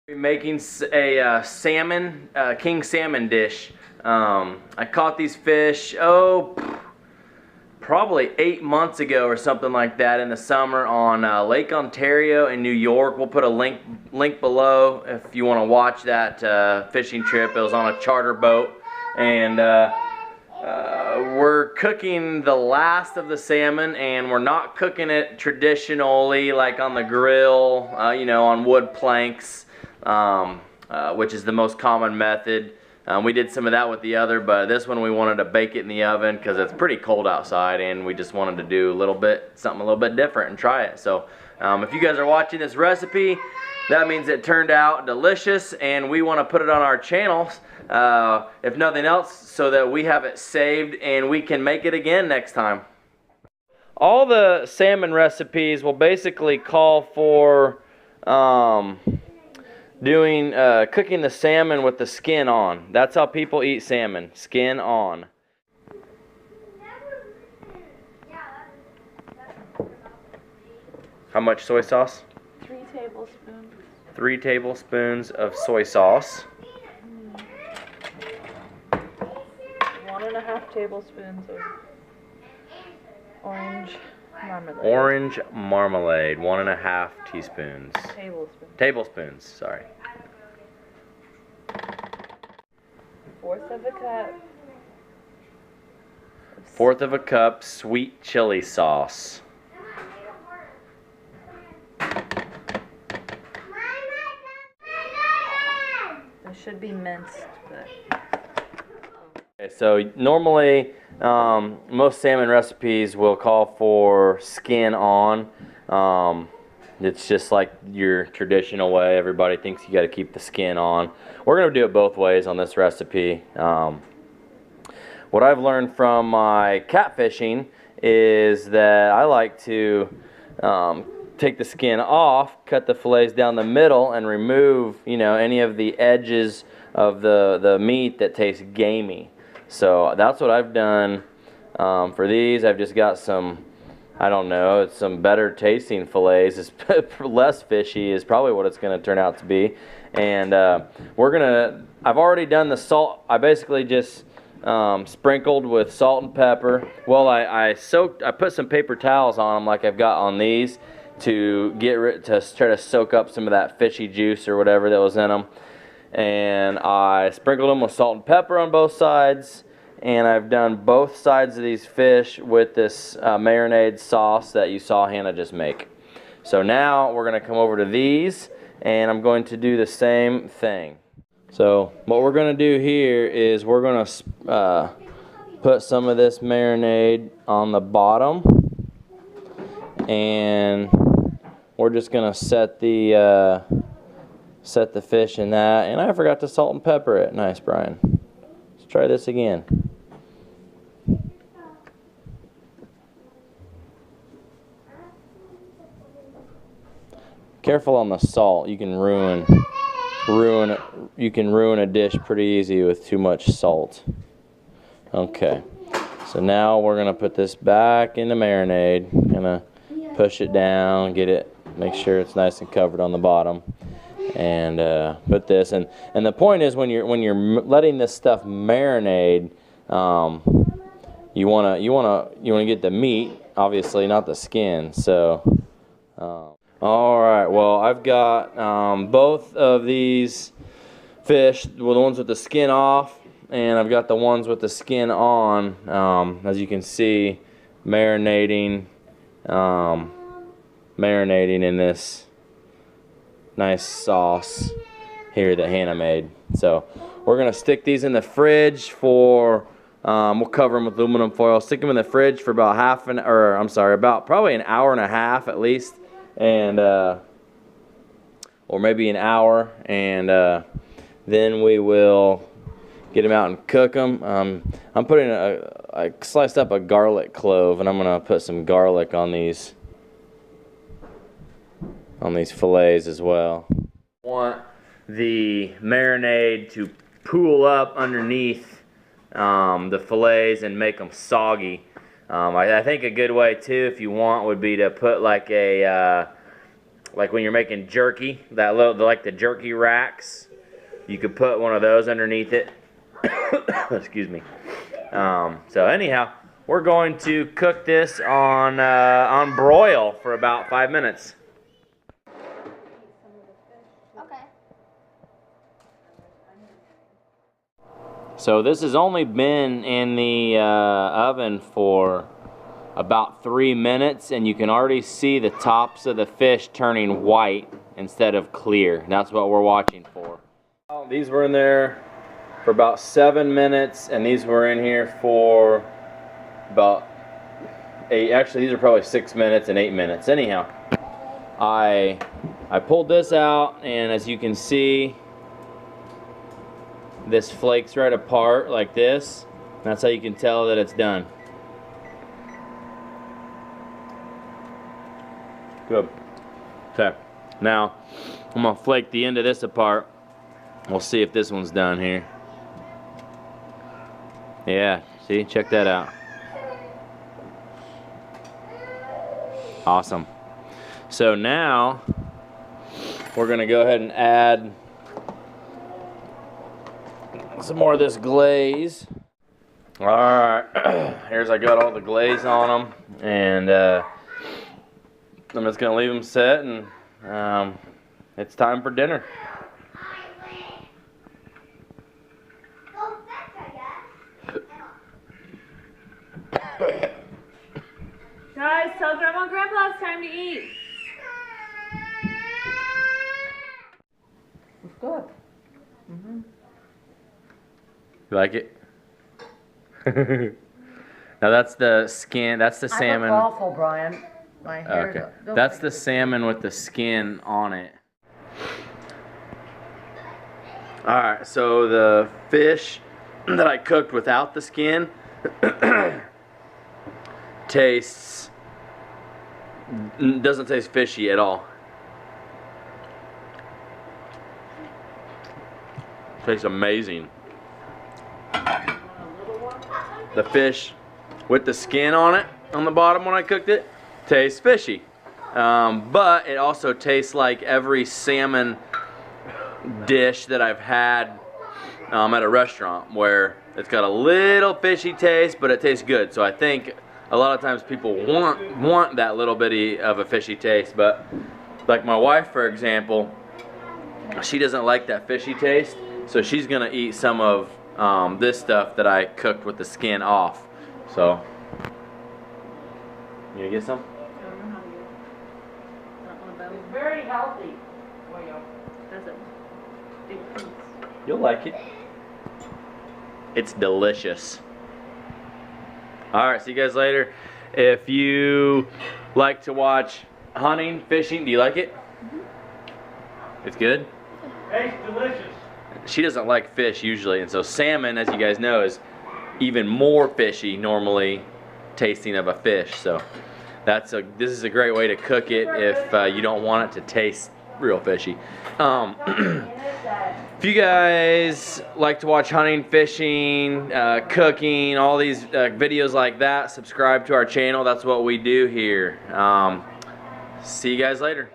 We're making a salmon, king salmon dish. I caught these fish, probably 8 months ago or something like that in the summer on Lake Ontario in New York. We'll put a link below if you want to watch that fishing trip. It was on a charter boat, and we're cooking the last of the salmon, and we're not cooking it traditionally like on the grill, you know, on wood planks, which is the most common method. We did some of that with the other, but this one we wanted to bake it in the oven because it's pretty cold outside, and we just wanted to do something a little bit different and try it. So if you guys are watching this recipe, that means it turned out delicious, and we want to put it on our channels, if nothing else, so that we have it saved and we can make it again next time. All the salmon recipes will basically call for cooking the salmon with the skin on. That's how people eat salmon, skin on. How much soy sauce? 3 tablespoons. 3 tablespoons of soy sauce. 1.5 tablespoons of orange marmalade. Orange marmalade, 1.5 teaspoons. Tablespoons, sorry. 1/4 of a cup. 1/4 of a cup sweet chili sauce. They should be minced, but... Okay, so normally most salmon recipes will call for skin on. It's just like your traditional way. Everybody thinks you got to keep the skin on. We're going to do it both ways on this recipe. What I've learned from my catfishing is that I like to take the skin off, cut the fillets down the middle, and remove, you know, any of the edges of the meat that tastes gamey. So that's what I've done for these. I've just got some, I don't know, it's some better tasting fillets. It's less fishy is probably what it's going to turn out to be. And I've already done the salt. I basically just sprinkled with salt and pepper. Well, I put some paper towels on them like I've got on these to try to soak up some of that fishy juice or whatever that was in them. And I sprinkled them with salt and pepper on both sides. And I've done both sides of these fish with this marinade sauce that you saw Hannah just make. So now we're going to come over to these, and I'm going to do the same thing. So what we're going to do here is we're going to put some of this marinade on the bottom, and we're just going to set the fish in that. And I forgot to salt and pepper it. Nice, Brian. Let's try this again. Careful on the salt. You can ruin a dish pretty easy with too much salt. Okay. So now we're going to put this back in the marinade. Gonna push it down, make sure it's nice and covered on the bottom. And put this, and the point is when you're letting this stuff marinate, you wanna get the meat, obviously, not the skin. So all right, well, I've got both of these fish, well, the ones with the skin off, and I've got the ones with the skin on, as you can see, marinating in this nice sauce here that Hannah made. So we're gonna stick these in the fridge for we'll cover them with aluminum foil, stick them in the fridge for about probably an hour and a half at least, and or maybe an hour, and then we will get them out and cook them. I'm putting I sliced up a garlic clove, and I'm gonna put some garlic on these fillets as well. I want the marinade to pool up underneath the fillets and make them soggy. I think a good way too, if you want, would be to put like a like when you're making jerky, like the jerky racks, you could put one of those underneath it. Excuse me. So anyhow, we're going to cook this on broil for about 5 minutes. Okay. So this has only been in the oven for about 3 minutes, and you can already see the tops of the fish turning white instead of clear. That's what we're watching for. Well, these were in there for about 7 minutes, and these were in here for about 8. Actually, these are probably 6 minutes and 8 minutes. Anyhow, I pulled this out, and as you can see, this flakes right apart like this. That's how you can tell that it's done. Good. Okay. Now, I'm gonna flake the end of this apart. We'll see if this one's done here. Yeah, see, check that out. Awesome. So now, we're gonna go ahead and add some more of this glaze. Alright, here's I got all the glaze on them, and I'm just gonna leave them set, and it's time for dinner. Guys, tell Grandma and Grandpa it's time to eat. It's good. You like it? Now that's the skin, that's the salmon. I look awful, Brian. My hair. Okay. That's the salmon with the skin on it. Alright, so the fish that I cooked without the skin doesn't taste fishy at all. Tastes amazing. The fish with the skin on it, on the bottom when I cooked it, tastes fishy. But it also tastes like every salmon dish that I've had at a restaurant, where it's got a little fishy taste, but it tastes good. So I think a lot of times people want that little bitty of a fishy taste. But like my wife, for example, she doesn't like that fishy taste, so she's gonna eat some of this stuff that I cooked with the skin off. So, you gonna get some? I don't know how to get it. I don't want to belly. It's very healthy for you. That's a big piece. You'll like it. It's delicious. Alright, see you guys later. If you like to watch hunting, fishing, do you like it? It's good? Tastes delicious. She doesn't like fish usually, and so salmon, as you guys know, is even more fishy normally tasting of a fish. So this is a great way to cook it if you don't want it to taste real fishy. If you guys like to watch hunting, fishing, cooking, all these videos like that, subscribe to our channel. That's what we do here. See you guys later.